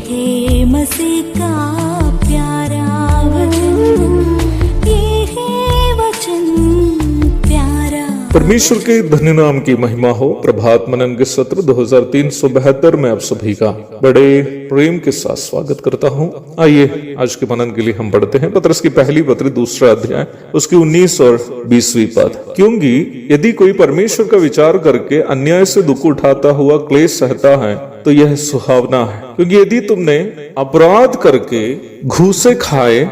है मसीह का प्यारा वचन, ये है वचन प्यारा। परमेश्वर के धन्य नाम की महिमा हो। प्रभात मनन के सत्र 2372 में आप सभी का बड़े प्रेम के साथ स्वागत करता हूं। आइए आज के मनन के लिए हम पढ़ते हैं पत्रस की पहली पत्री 2 अध्याय उसकी 19 और 20वीं पद। क्योंकि यदि कोई परमेश्वर का विचार करके अन्याय से दुख उठाता हुआ क्लेश सहता है तो यह सुहावना है। क्योंकि यदि तुमने अपराध करके घूसे खाए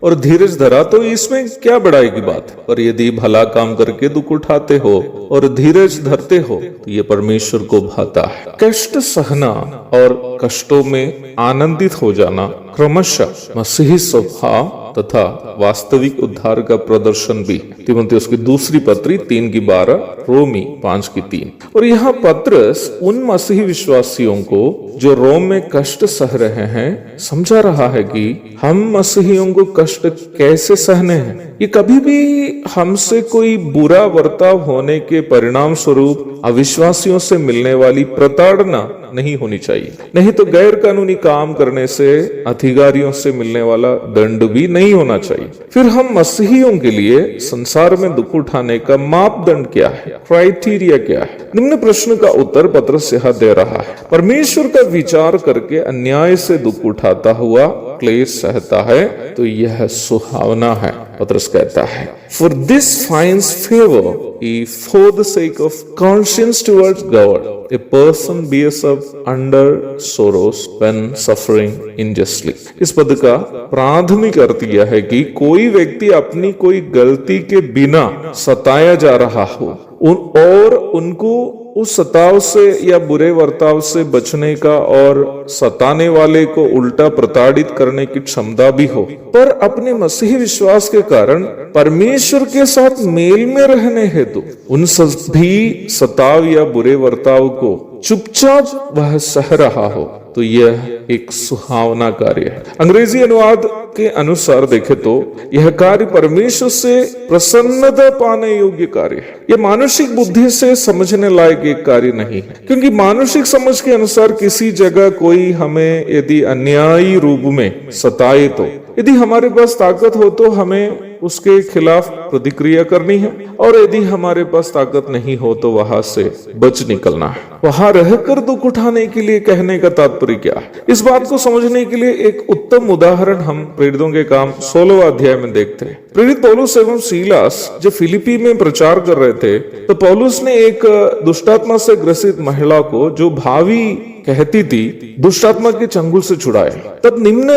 और धीरज धरा तो इसमें क्या बड़ाई की बात। और यदि भला काम करके दुख उठाते हो और धीरज धरते हो तो ये परमेश्वर को भाता है। कष्ट सहना और कष्टों में आनंदित हो जाना क्रमशः मसीही स्वभाव तथा वास्तविक उद्धार का प्रदर्शन भी। तीमुथियुस की दूसरी पत्री 3:12, रोमी 5:3। और यहाँ पत्रस उन मसीही विश्वासियों को जो रोम में कष्ट सह रहे हैं समझा रहा है कि हम मसीहियों को कष्ट कैसे सहने हैं। ये कभी भी हमसे कोई बुरा बर्ताव होने के परिणाम स्वरूप अविश्वासियों से मिलने वाली प्रताड़ना नहीं होनी चाहिए। नहीं तो गैर कानूनी काम करने से अधिकारियों से मिलने वाला दंड भी नहीं होना चाहिए। फिर हम मसीहियों के लिए संसार में दुख उठाने का मापदंड क्या है, क्राइटेरिया क्या है। निम्न प्रश्न का उत्तर पत्रस यहाँ दे रहा है। परमेश्वर का विचार करके अन्याय से दुख उठाता हुआ क्लेश सहता है तो यह सुहावना है। पत्रस कहता है, For this finds favor if for the sake of conscience towards God a person bears up under sorrows when suffering unjustly। इस पद का प्राथमिक अर्थ यह है कि कोई व्यक्ति अपनी कोई गलती के बिना सताया जा रहा हो और उनको उस सताव से या बुरे वर्ताव से बचने का और सताने वाले को उल्टा प्रताड़ित करने की क्षमता भी हो, पर अपने मसीही विश्वास के कारण परमेश्वर के साथ मेल में रहने हेतु उन सभी सताव या बुरे वर्ताव को चुपचाप वह सह रहा हो तो यह एक सुहावना कार्य है। अंग्रेजी अनुवाद के अनुसार देखे तो यह कार्य परमेश्वर से प्रसन्नता पाने योग्य कार्य है। यह मानसिक बुद्धि से समझने लायक एक कार्य नहीं है, क्योंकि मानसिक समझ के अनुसार किसी जगह कोई हमें यदि अन्यायी रूप में सताए तो यदि हमारे पास ताकत हो तो हमें उसके खिलाफ प्रतिक्रिया करनी है, और यदि हमारे पास ताकत नहीं हो तो वहां से बच निकलना है। वहां रहकर दुख उठाने के लिए कहने का तात्पर्य क्या है, इस बात को समझने के लिए एक उत्तम उदाहरण हम प्रेरितों के काम 16वां अध्याय में देखते हैं। प्रेरित पौलुस एवं सीलास जब फिलिपी में प्रचार कर रहे थे तो पौलुस ने एक दुष्टात्मा से ग्रसित महिला को, जो भावी कहती थी, दुष्टात्मा के चंगुल से छुड़ाया। तब निम्न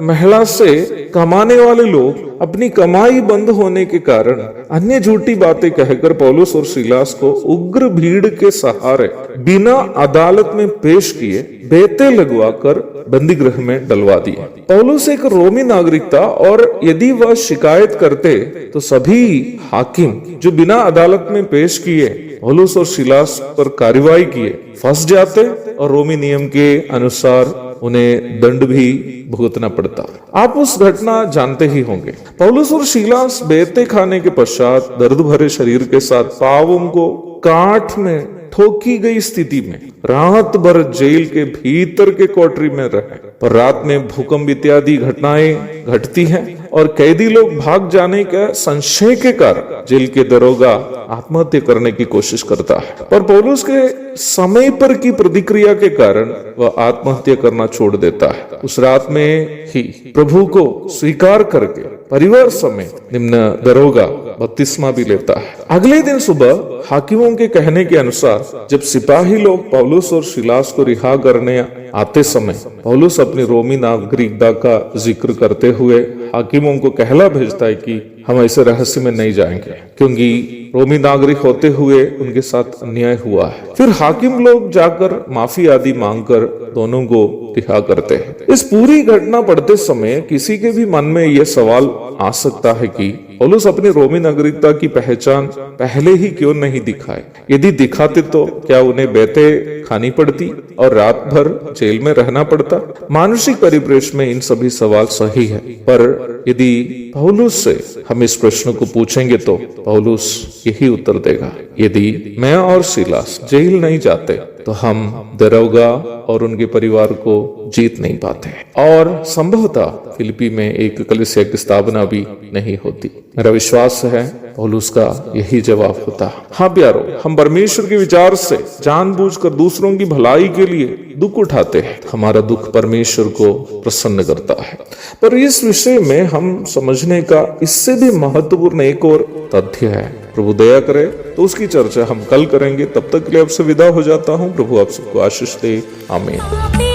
महिला से कमाने वाले लोग अपनी कमाई बंद होने के कारण अन्य झूठी बातें कहकर पौलुस और सीलास को उग्र भीड़ के सहारे बिना अदालत में पेश किए बेते लगवाकर बंदी गृह में डलवा दिए। पौलुस एक रोमी नागरिक था और यदि वह शिकायत करते तो सभी हाकिम जो बिना अदालत में पेश किए पौलुस और सीलास पर कार्रवाई किए फंस जाते और रोमी नियम के अनुसार उन्हें दंड भी भुगतना पड़ता। आप उस घटना जानते ही होंगे। पौलुस और सीलास बेते खाने के पश्चात दर्द भरे शरीर के साथ पावों को काठ में ठोकी गई स्थिति में रात भर जेल के भीतर के कोठरी में रहे, पर रात में भूकंप इत्यादि घटनाएं घटती हैं और कैदी लोग भाग जाने का संशय के कारण जेल के दरोगा आत्महत्या करने की कोशिश करता है, पर पौलुस के समय पर की प्रतिक्रिया के कारण वह आत्महत्या करना छोड़ देता है। उस रात में ही प्रभु को स्वीकार करके परिवार समेत निम्न दरोगा बपतिस्मा भी लेता है। अगले दिन सुबह हाकिमों के कहने के अनुसार जब सिपाही लोग पौलुस और सीलास को रिहा करने आते समय पौलुस अपनी रोमी नागरिकता का जिक्र करते हुए हाकिमों को कहला भेजता है कि हम ऐसे रहस्य में नहीं जाएंगे, क्योंकि रोमी नागरिक होते हुए उनके साथ अन्याय हुआ है। फिर हाकिम लोग जाकर माफी आदि मांगकर दोनों को रिहा करते हैं। इस पूरी घटना पढ़ते समय किसी के भी मन में यह सवाल आ सकता है कि पौलुस अपनी रोमी नागरिकता की पहचान पहले ही क्यों नहीं दिखाए। यदि दिखाते तो क्या उन्हें बेते खानी पड़ती और रात भर जेल में रहना पड़ता। मानसिक परिप्रेक्ष्य में इन सभी सवाल सही है, पर यदि पौलुस से हम इस प्रश्न को पूछेंगे तो पौलुस यही उत्तर देगा, यदि मैं और सीलास जेल नहीं जाते तो हम दरोगा और उनके परिवार को जीत नहीं पाते और संभवतः फिलिपी में एक कलीसिया की स्थापना भी नहीं होती। मेरा विश्वास है पौलुस का यही जवाब होता। हाँ प्यारो, हम परमेश्वर के विचार से जानबूझकर दूसरों की भलाई के लिए दुख उठाते हैं। हमारा दुख परमेश्वर को प्रसन्न करता है। पर इस विषय में हम समझने का इससे भी महत्वपूर्ण एक और तथ्य है। प्रभु दया करे तो उसकी चर्चा हम कल करेंगे। तब तक के लिए आपसे विदा हो जाता हूँ। प्रभु आप सबको आशीष दे। आमीन।